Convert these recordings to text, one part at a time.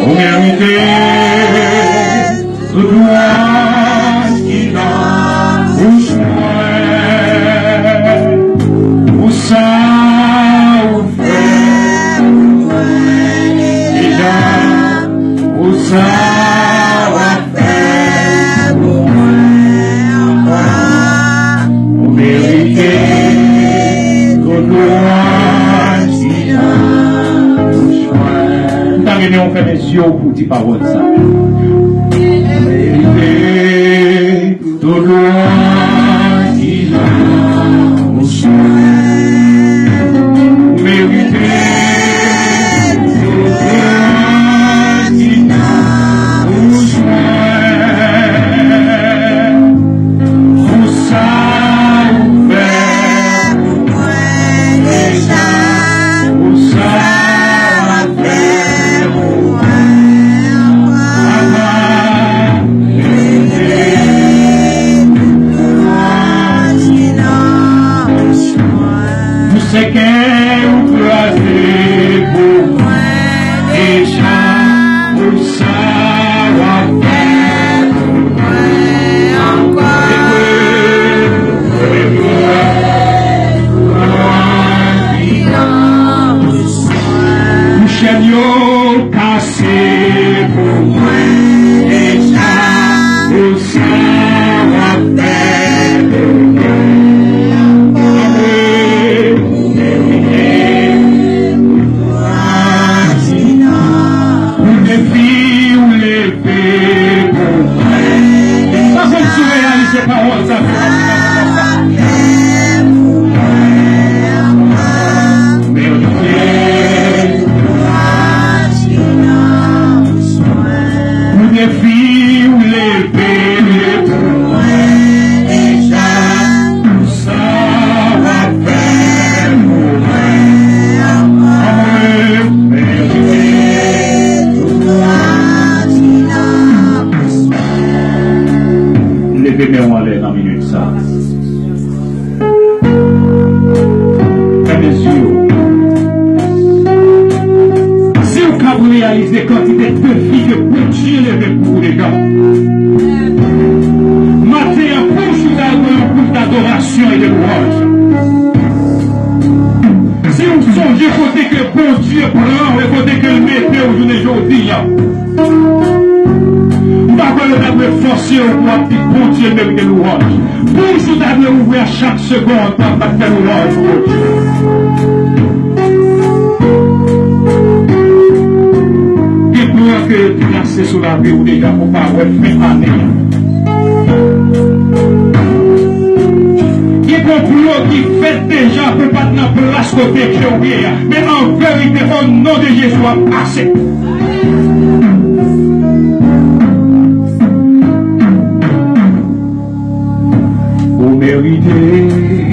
Vous méritez toute louange qui dans vous souhaite. Pour ça, vous faites déjà. Pour ça, vous faites vous méritez toute louange qui dans vous souhaite. On fait mes yeux pour dire parole ça. Méritez toute louange qui dans vous souhaite. Méritez toute louange qui dans vous souhaite. Pour ça, vous faites déjà. Pour ça, c'est qu'elle vous croisez pour moi déjà pour ça va faire pour moi encore vous chagnon cassé pour moi déjà pour ça va faire pour moi. Levez-moi en l'air dans la minute ça. Fermez les yeux. Si vous pouvez réaliser quantité de filles que pour Dieu levé pour vous les gars. Matin un couche d'adoration et de louange. Si vous songez côté que bon Dieu prend et côté que le mettez aujourd'hui aujourd'hui. Vous devez forcer au roi qui bon Dieu mérite de louange. Bonjour d'abord ouvrir chaque seconde pour faire louange pour Dieu. Et pour que tu places sur la vie ou déjà pour pas faire année. Il y a un complot qui fait déjà pour pas dans la place côté que mais en vérité, au nom de Jésus, a passé. Vous méritez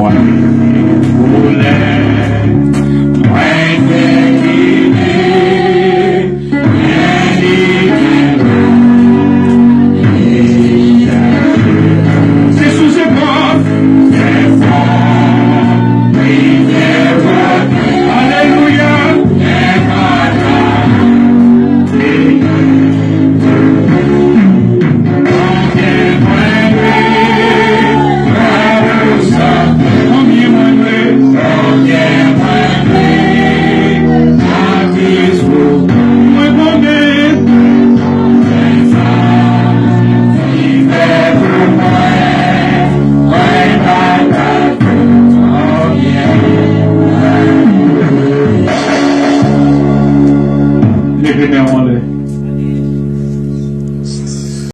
moi.